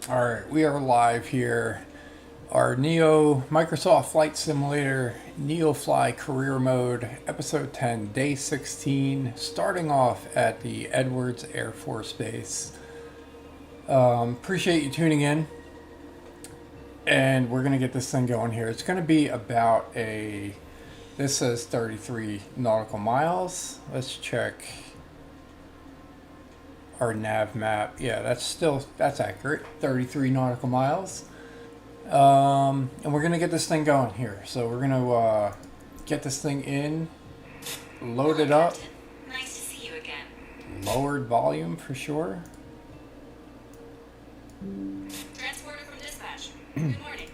All right, we are live here. Our Microsoft Flight Simulator NeoFly Career Mode, Episode 10, Day 16, starting off at the Edwards Air Force Base. Appreciate you tuning in, and we're going to get this thing going here. It's going to be about this says 33 nautical miles. Let's check our nav map. Yeah, that's accurate. 33 nautical miles. And we're gonna get this thing going here. So we're gonna get this thing in, load it up. Nice to see you again. Lowered volume for sure. Transporter from dispatch. Good morning.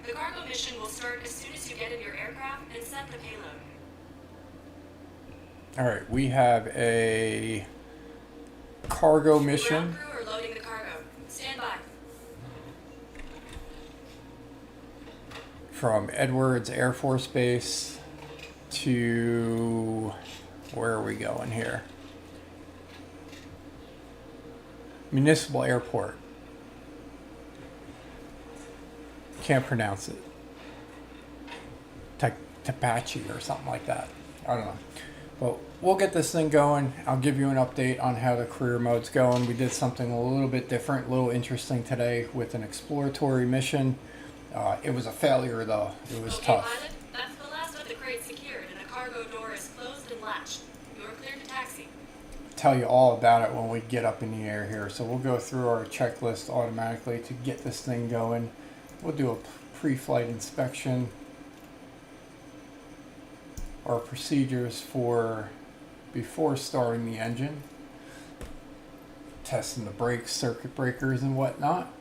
The cargo mission will start as soon as you get in your aircraft and set the payload. All right, we have a cargo mission. Ground crew are loading the cargo. Stand by. From Edwards Air Force Base to, where are we going here? Municipal Airport. Can't pronounce it. Tehachapi or something like that. I don't know. But we'll get this thing going. I'll give you an update on how the career mode's going. We did something a little bit different, a little interesting today with an exploratory mission. It was a failure though. It was tough. Pilot, that's the last of the crates secured and the cargo door is closed and latched. You are cleared to taxi. Tell you all about it when we get up in the air here. So we'll go through our checklist automatically to get this thing going. We'll do a pre-flight inspection. Our procedures for before starting the engine. Testing the brakes, circuit breakers and whatnot.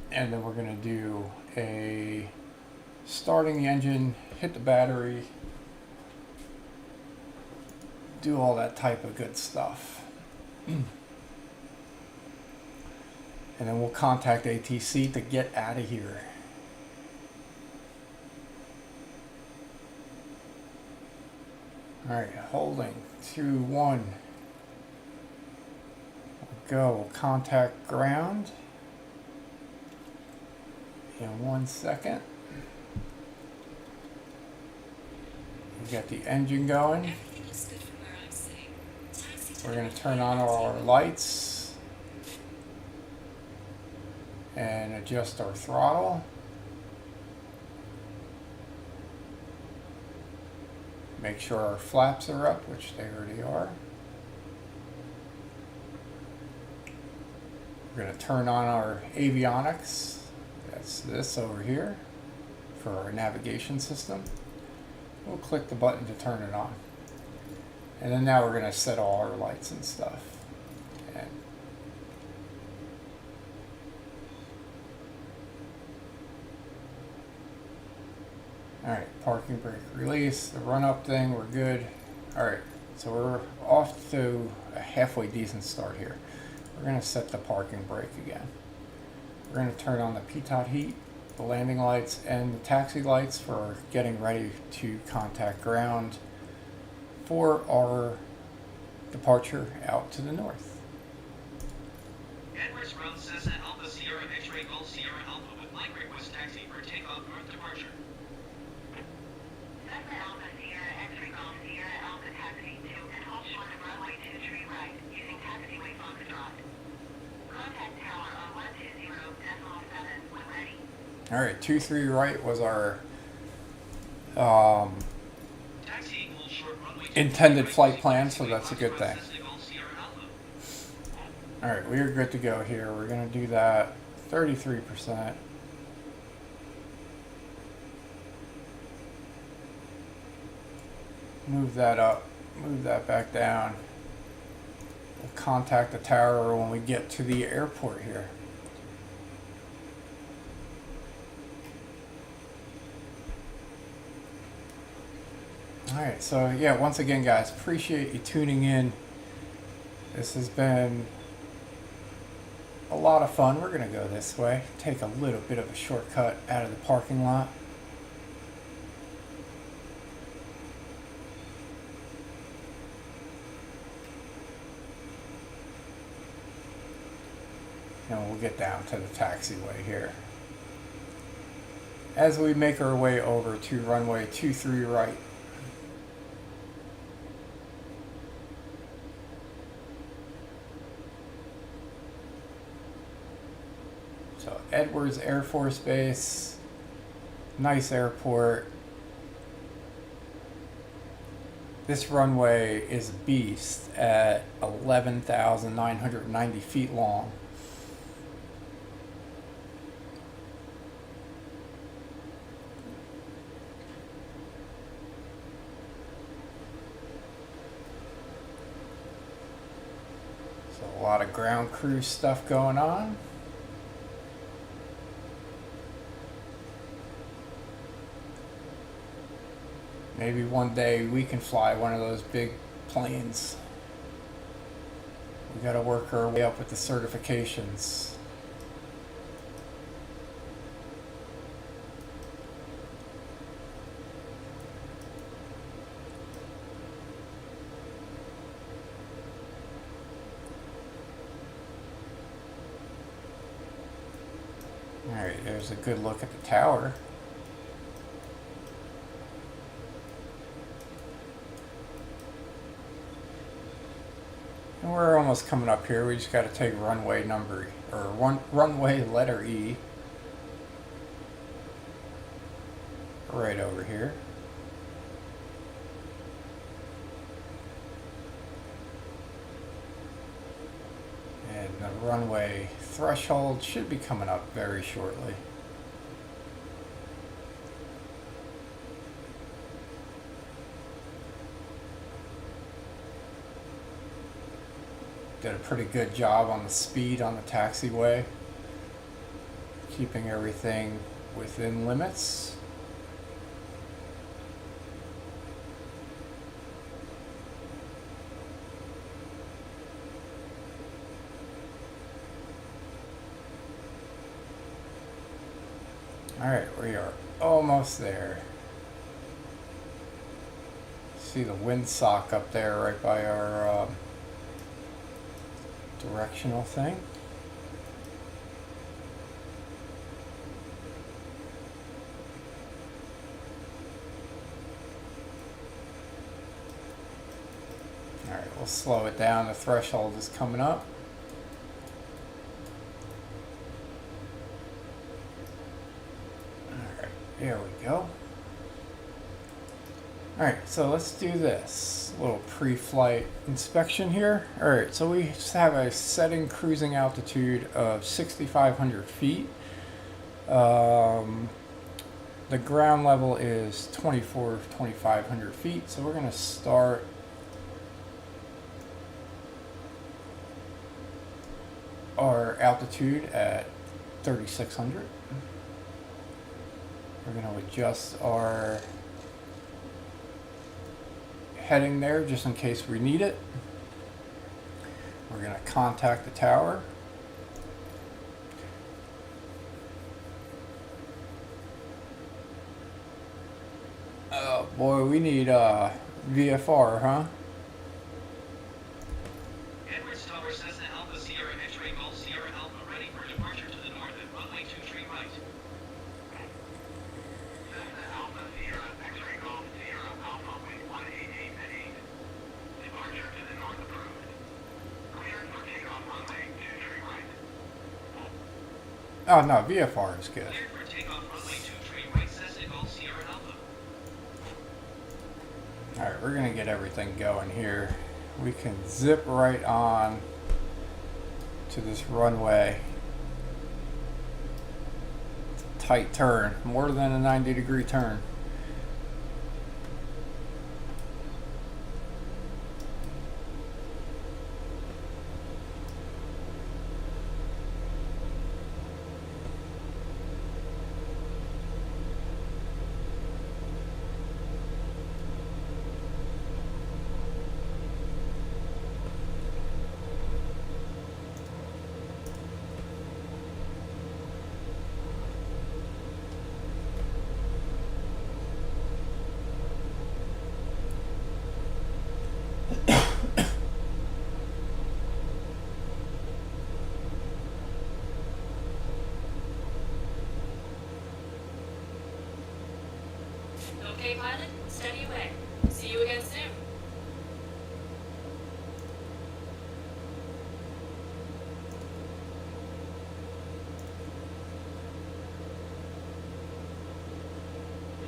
And then we're going to do a starting the engine, hit the battery, do all that type of good stuff. And then we'll contact ATC to get out of here. All right, holding 2, 1. We'll go. We'll contact ground in 1 second. We got the engine going. Everything looks good from where I'm sitting. Taxi to We're the going to turn on our lights and adjust our throttle. Make sure our flaps are up, which they already are. We're going to turn on our avionics. That's this over here for our navigation system. We'll click the button to turn it on. And then now we're going to set all our lights and stuff. And alright, parking brake release, the run up thing, we're good. Alright, so we're off to a halfway decent start here. We're going to set the parking brake again. We're going to turn on the pitot heat, the landing lights, and the taxi lights for getting ready to contact ground for our departure out to the north. Edwards Road Cessna Alpha Sierra X-Ray Golf Sierra Alpha with Mike request taxi for takeoff north departure. Cessna Alpha Sierra X-Ray Golf Sierra Alpha taxi to and hold on the runway 23 right using taxiway Foxtrot. Contact tower on 120.7 when ready. All right, 23 right was our Taxi equals short runway intended flight plan, so that's a good thing. Cessna Golf Sierra Alpha. All right, we are good to go here. We're going to do that 33%. Move that up, move that back down. We'll contact the tower when we get to the airport here. Alright, so yeah, once again guys, appreciate you tuning in. This has been a lot of fun. We're going to go this way, take a little bit of a shortcut out of the parking lot. and we'll get down to the taxiway here. As we make our way over to runway 23 right. So Edwards Air Force Base, nice airport. This runway is a beast at 11,990 feet long. So a lot of ground crew stuff going on. Maybe one day we can fly one of those big planes. We gotta work our way up with the certifications. Alright, there's a good look at the tower. And we're almost coming up here. We just got to take runway number, or runway letter E. Right over here. And the runway threshold should be coming up very shortly. Did a pretty good job on the speed on the taxiway, keeping everything within limits. Alright, we are almost there. See the windsock up there right by our directional thing. Alright, we'll slow it down. The threshold is coming up. Alright, there we go. Alright, so let's do this. A little pre-flight inspection here. Alright, so we just have a setting cruising altitude of 6,500 feet. The ground level is 2,500 feet. So we're going to start our altitude at 3,600. We're going to adjust our heading there just in case we need it. We're going to contact the tower. Oh boy, we need VFR, huh? Edwards Tower, Cessna Alpha Sierra X-Ray Golf Sierra Alpha, ready for departure to the north at runway 23 right. Cessna Alpha Sierra X-ray Golf Sierra Alpha with 188 at 8. Departure to the north approved. Cleared for takeoff runway 23 right. Oh no, VFR is good. Cleared for takeoff runway 23 right, Cessna Golf Sierra Alpha. Alright, we're going to get everything going here. We can zip right on to this runway. It's a tight turn, more than a 90-degree turn. Okay, pilot, steady away. See you again soon.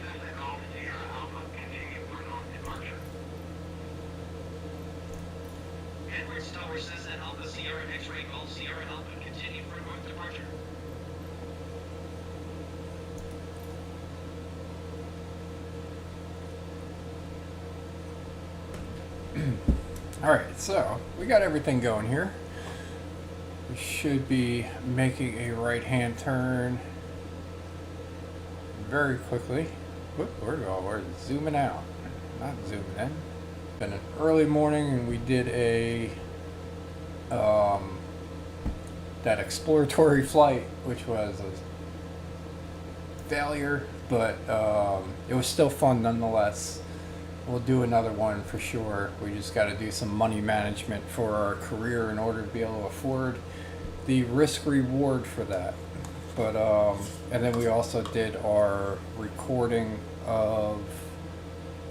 Cessna Golf Sierra Alpha, continue for north departure. Edwards Tower Cessna Alpha Sierra X-Ray Golf Sierra Alpha, continue for north departure. Alright, so we got everything going here. We should be making a right hand turn very quickly. Whoop, we're zooming out, not zooming in. Been an early morning and we did a that exploratory flight, which was a failure, but it was still fun nonetheless. We'll do another one for sure. We just got to do some money management for our career in order to be able to afford the risk reward for that. But and then we also did our recording of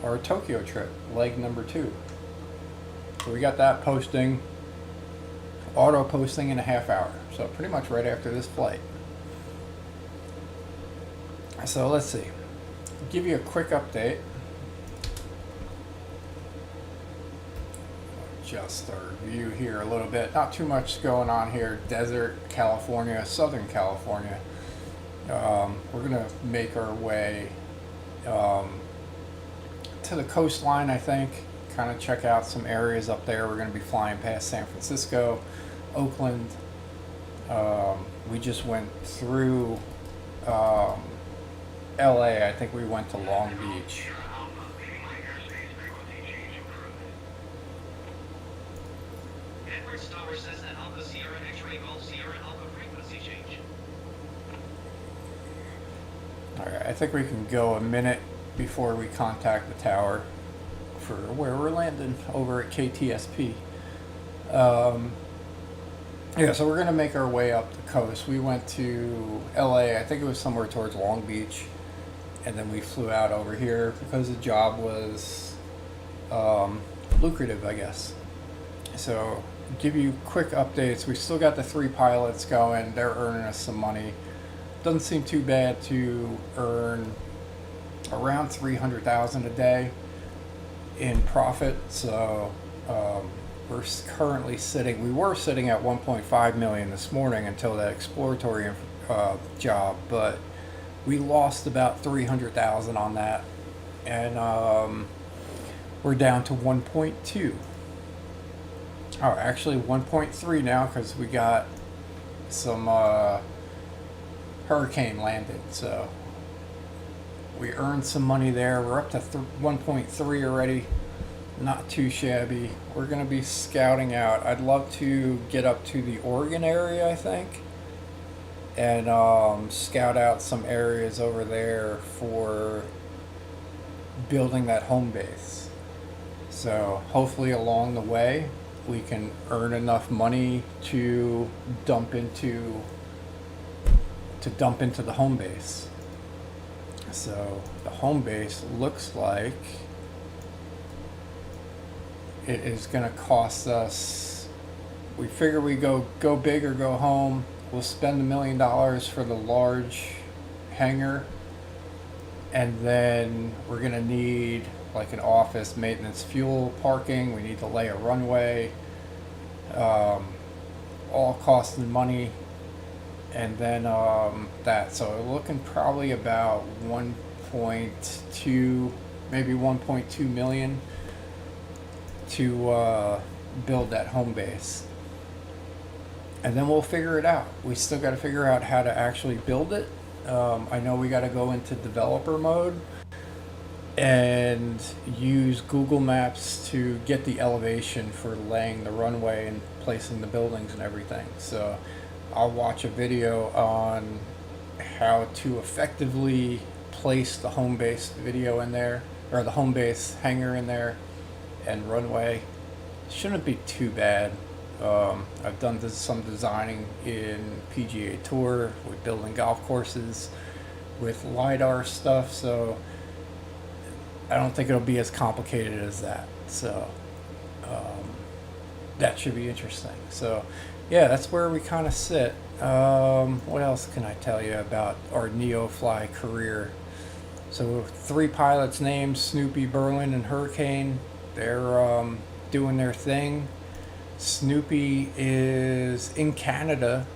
our Tokyo trip, leg number 2. So we got that posting, auto posting in a half hour. So pretty much right after this flight. So let's see. Give you a quick update. Adjust our view here a little bit. Not too much going on here. Desert, California, Southern California. We're gonna make our way to the coastline, I think. Kind of check out some areas up there. We're gonna be flying past San Francisco, Oakland. We just went through LA. I think we went to Long Beach. Edwards Tower Cessna Alpha Sierra X-Ray Golf Sierra Alpha, frequency change. Alright, I think we can go a minute before we contact the tower for where we're landing over at KTSP. Yeah, so we're going to make our way up the coast. We went to LA, I think it was somewhere towards Long Beach, and then we flew out over here because the job was lucrative, I guess. So, give you quick updates. We still got the 3 pilots going. They're earning us some money. Doesn't seem too bad to earn around $300,000 a day in profit. So we're currently sitting. We were sitting at 1.5 million this morning until that exploratory job, but we lost about 300,000 on that, and we're down to 1.2. Oh, actually 1.3 now because we got some hurricane landed. So we earned some money there. We're up to 1.3 already. Not too shabby. We're going to be scouting out. I'd love to get up to the Oregon area, I think, and scout out some areas over there for building that home base. So hopefully along the way we can earn enough money to dump into the home base. So the home base looks like it is going to cost us, we figure we go big or go home. We'll spend $1 million for the large hangar, and then we're going to need like an office, maintenance, fuel, parking. We need to lay a runway, all costing money, and then that. So we're looking probably about 1.2, maybe 1.2 million to build that home base. And then we'll figure it out. We still got to figure out how to actually build it. I know we got to go into developer mode and use Google Maps to get the elevation for laying the runway and placing the buildings and everything. So I'll watch a video on how to effectively place the home base video in there, or the home base hangar in there, and runway. Shouldn't be too bad. I've done some designing in PGA Tour with building golf courses with LiDAR stuff, so I don't think it'll be as complicated as that. So that should be interesting. So yeah, that's where we kind of sit. What else can I tell you about our NeoFly career? So 3 pilots named Snoopy, Berlin, and Hurricane. They're doing their thing. Snoopy is in Canada.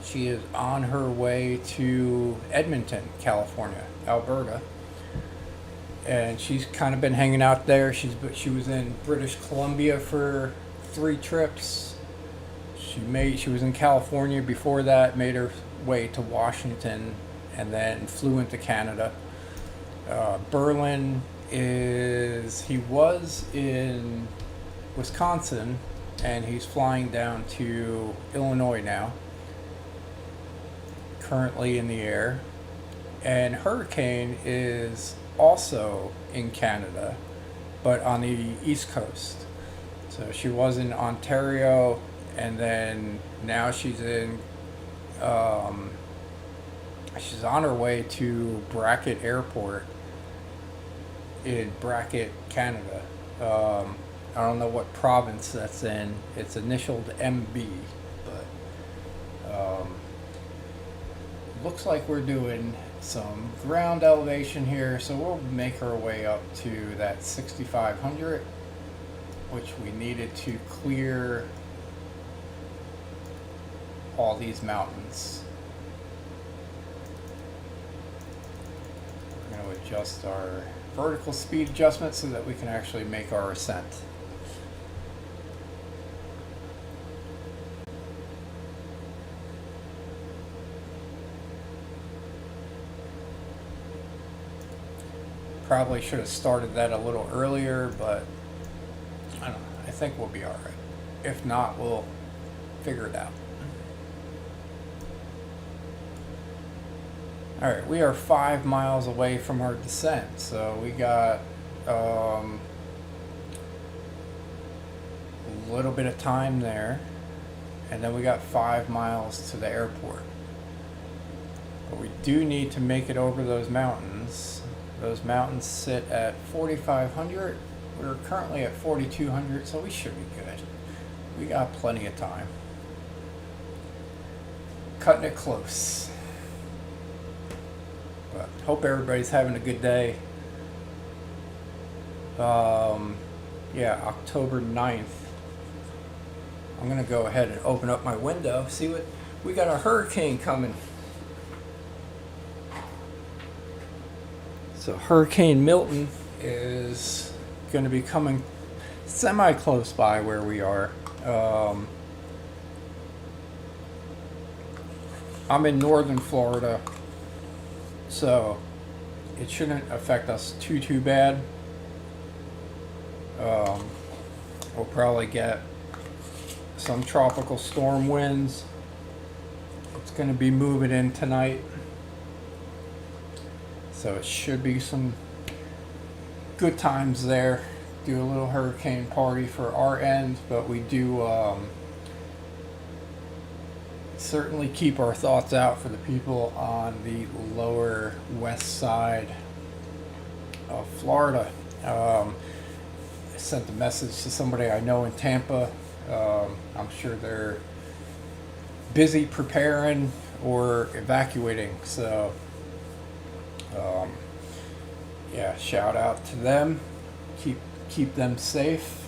She is on her way to Edmonton, California, Alberta. And she's kind of been hanging out there. She was in British Columbia for 3 trips. She was in California before that, made her way to Washington, and then flew into Canada. Berlin he was in Wisconsin, and he's flying down to Illinois now, currently in the air. And Hurricane is also in Canada, but on the East Coast. So she was in Ontario, and then now she's she's on her way to Brackett Airport in Brackett, Canada. I don't know what province that's in. It's initialed MB, but looks like we're doing some ground elevation here, so we'll make our way up to that 6,500, which we needed to clear all these mountains. We're going to adjust our vertical speed adjustment so that we can actually make our ascent. Probably should have started that a little earlier, but I don't know. I think we'll be all right. If not, we'll figure it out. All right, we are 5 miles away from our descent, so we got a little bit of time there, and then we got 5 miles to the airport. But we do need to make it over those mountains. Those mountains sit at 4,500. We're currently at 4,200, so we should be good. We got plenty of time. Cutting it close. But hope everybody's having a good day. Yeah, October 9th. I'm going to go ahead and open up my window. See what we got, a hurricane coming. So Hurricane Milton is going to be coming semi close by where we are. I'm in northern Florida, so it shouldn't affect us too bad. We'll probably get some tropical storm winds. It's going to be moving in tonight, so it should be some good times there. Do a little hurricane party for our end, but we do certainly keep our thoughts out for the people on the lower west side of Florida. I sent a message to somebody I know in Tampa. I'm sure they're busy preparing or evacuating, so yeah, shout out to them. Keep them safe.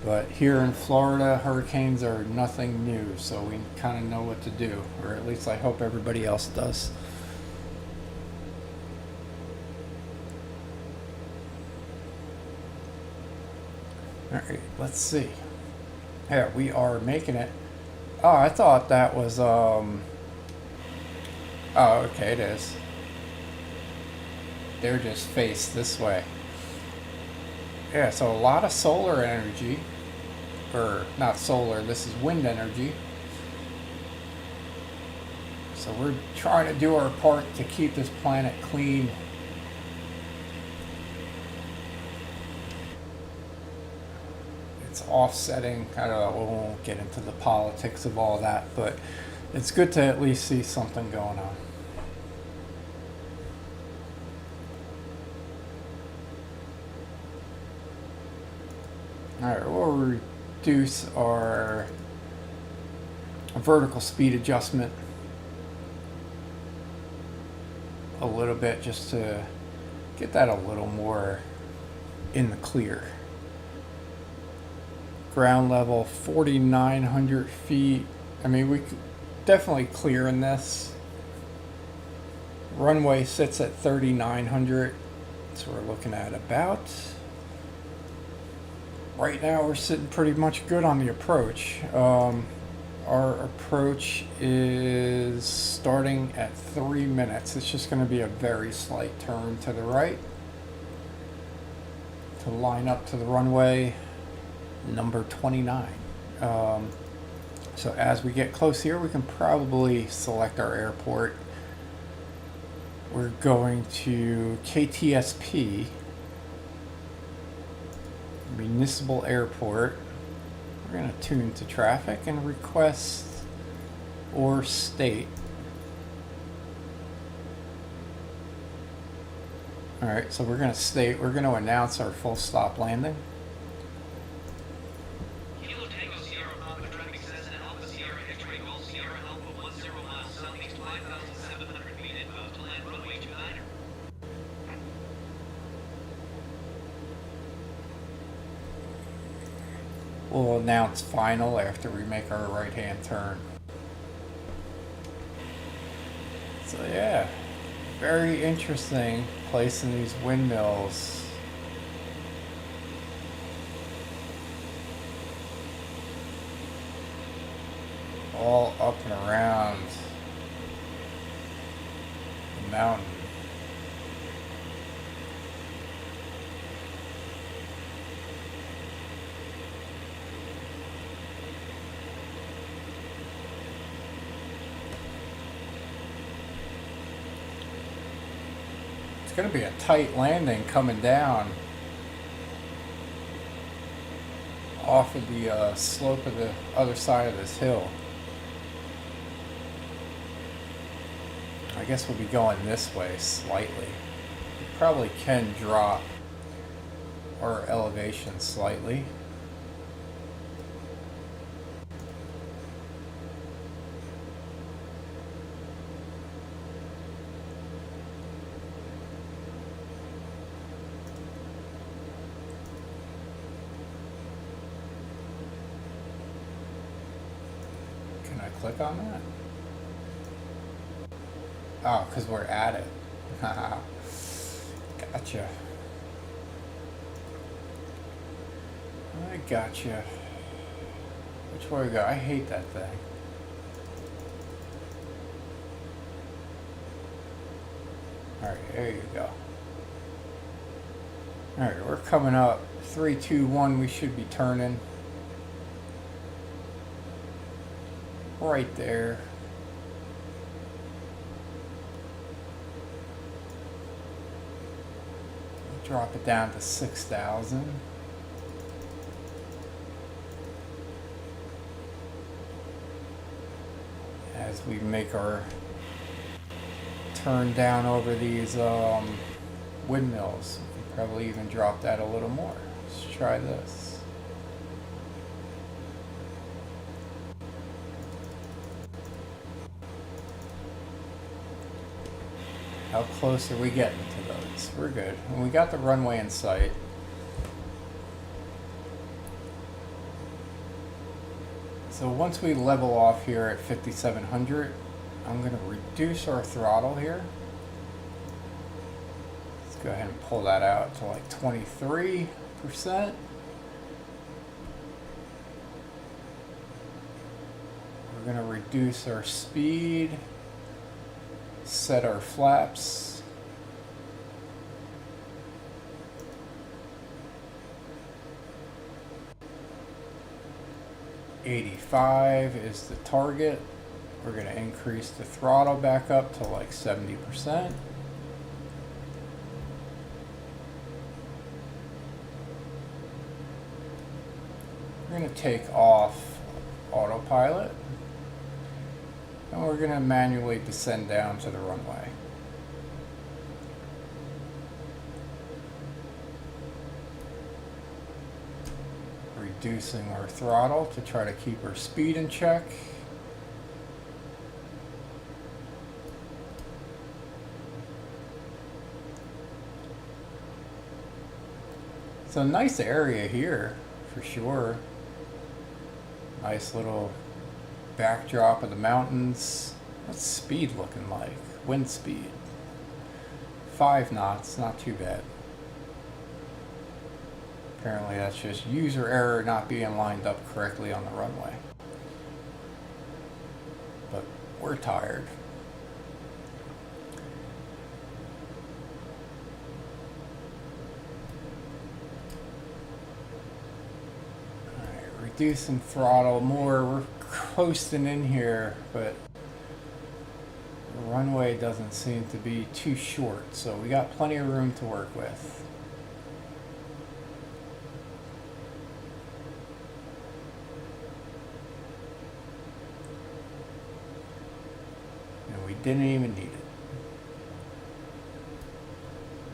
But here in Florida, hurricanes are nothing new, so we kind of know what to do, or at least I hope everybody else does. All right, let's see. Yeah, we are making it. Oh, I thought that was oh, okay, it is. They're just faced this way. Yeah, so a lot of solar energy, or not solar, this is wind energy. So we're trying to do our part to keep this planet clean. It's offsetting, I don't know, we won't get into the politics of all that, but it's good to at least see something going on. Alright, we'll reduce our vertical speed adjustment a little bit just to get that a little more in the clear. Ground level 4,900 feet. I mean, we could definitely clear in this. Runway sits at 3,900, so we're looking at about, right now we're sitting pretty much good on the approach. Our approach is starting at 3 minutes. It's just going to be a very slight turn to the right to line up to the runway number 29. So as we get close here, we can probably select our airport. We're going to KTSP Municipal Airport. We're going to tune to traffic and request or state. Alright, so we're going to state, we're going to announce our full stop landing. Kilo Tango Sierra Papa traffic says and Alpha Sierra X-ray Golf Sierra Alpha 10 miles southeast 5,700 feet inbound to land runway 29. We'll announce final after we make our right hand turn. So yeah, very interesting placing these windmills. All up and around the mountain. It's going to be a tight landing coming down off of the slope of the other side of this hill. I guess we'll be going this way slightly. We probably can drop our elevation slightly. Can I click on that? Oh, because we're at it. Gotcha. I gotcha. Which way we go? I hate that thing. Alright, there you go. Alright, we're coming up. 3, 2, 1, we should be turning. Right there. Drop it down to 6,000. As we make our turn down over these windmills, we can probably even drop that a little more. Let's try this. How close are we getting to those? We're good. And we got the runway in sight. So once we level off here at 5,700, I'm going to reduce our throttle here. Let's go ahead and pull that out to like 23%. We're going to reduce our speed. Set our flaps. $85 is the target. We're going to increase the throttle back up to like 70%. We're going to take off autopilot. And we're going to manually descend down to the runway. reducing our throttle to try to keep our speed in check. It's a nice area here, for sure. Nice little backdrop of the mountains. What's speed looking like? Wind speed. 5 knots, not too bad. Apparently that's just user error not being lined up correctly on the runway. But we're tired. Reducing throttle more. We're coasting in here, but the runway doesn't seem to be too short, so we got plenty of room to work with. And we didn't even need it.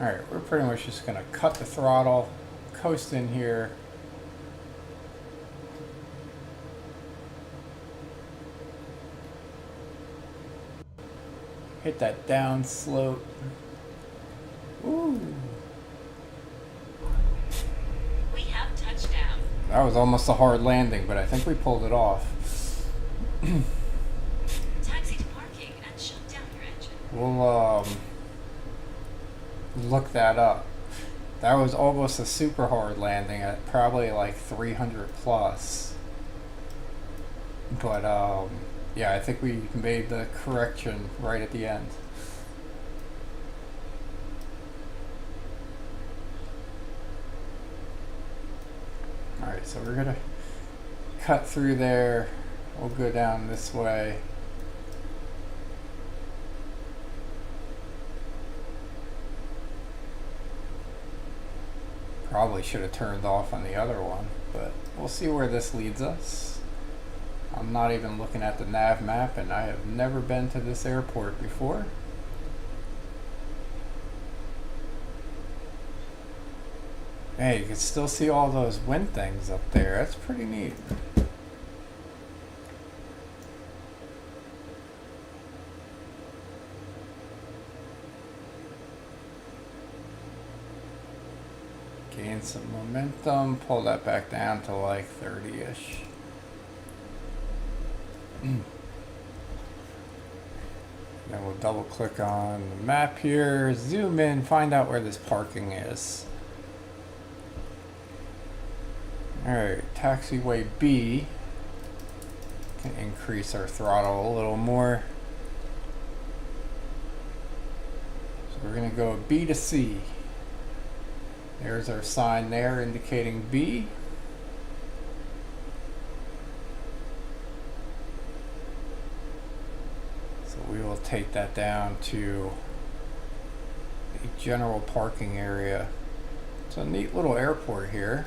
Alright, we're pretty much just going to cut the throttle, coast in here. Hit that down slope. Ooh. We have touchdown. That was almost a hard landing, but I think we pulled it off. Taxi to parking and shut down your engine. We'll look that up. That was almost a super hard landing at probably like 300 plus. But yeah, I think we made the correction right at the end. Alright, so we're gonna cut through there. We'll go down this way. Probably should have turned off on the other one, but we'll see where this leads us. I'm not even looking at the nav map, and I have never been to this airport before. Hey, you can still see all those wind things up there. That's pretty neat. Gain some momentum, pull that back down to like 30-ish. Then we'll double click on the map here, zoom in, find out where this parking is. Alright, taxiway B. Can increase our throttle a little more. So we're going to go B to C. There's our sign there indicating B. We will take that down to the general parking area. It's a neat little airport here.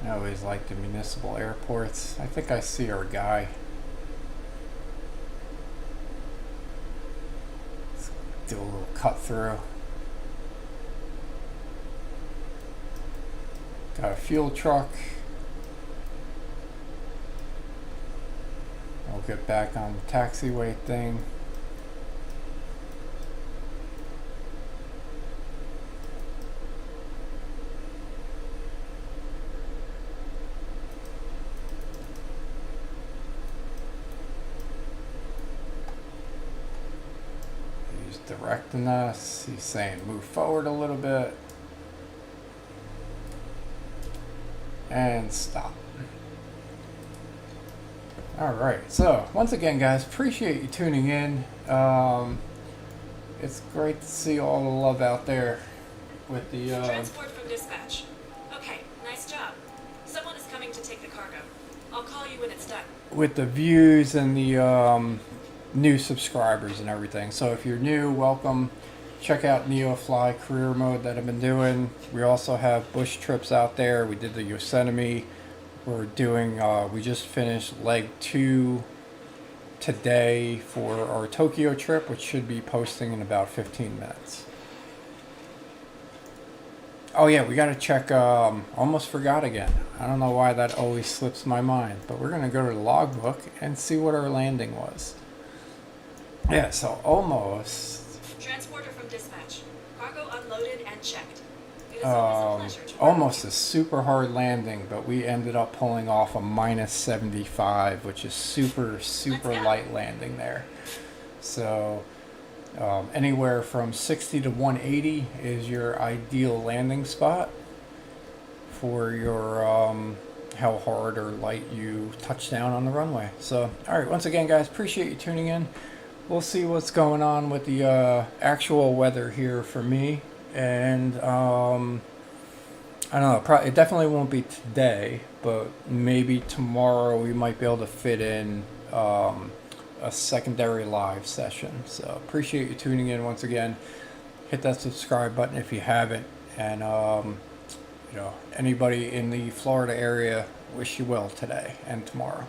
I always like the municipal airports. I think I see our guy. Let's do a little cut through. Got a fuel truck. We'll get back on the taxiway thing. He's directing us. He's saying move forward a little bit. And stop. Alright, so once again guys, appreciate you tuning in. It's great to see all the love out there with the Transport from dispatch. Okay, nice job. Someone is coming to take the cargo. I'll call you when it's done. with the views and the new subscribers and everything. So if you're new, welcome. Check out NeoFly Career Mode that I've been doing. We also have bush trips out there. We did the Yosemite. We're doing, we just finished leg 2 today for our Tokyo trip, which should be posting in about 15 minutes. Oh yeah, we gotta check. Almost forgot again. I don't know why that always slips my mind, but we're gonna go to the logbook and see what our landing was. Yeah, so almost. Transporter from dispatch. Cargo unloaded and checked. It is always a pleasure to work Almost a with super hard landing, but we ended up pulling off a minus 75, which is super Let's go. light landing there. So anywhere from 60 to 180 is your ideal landing spot for your how hard or light you touch down on the runway. So, all right, once again, guys, appreciate you tuning in. We'll see what's going on with the actual weather here for me, and I don't know. It definitely won't be today, but maybe tomorrow we might be able to fit in a secondary live session. So appreciate you tuning in once again. Hit that subscribe button if you haven't, and anybody in the Florida area, wish you well today and tomorrow.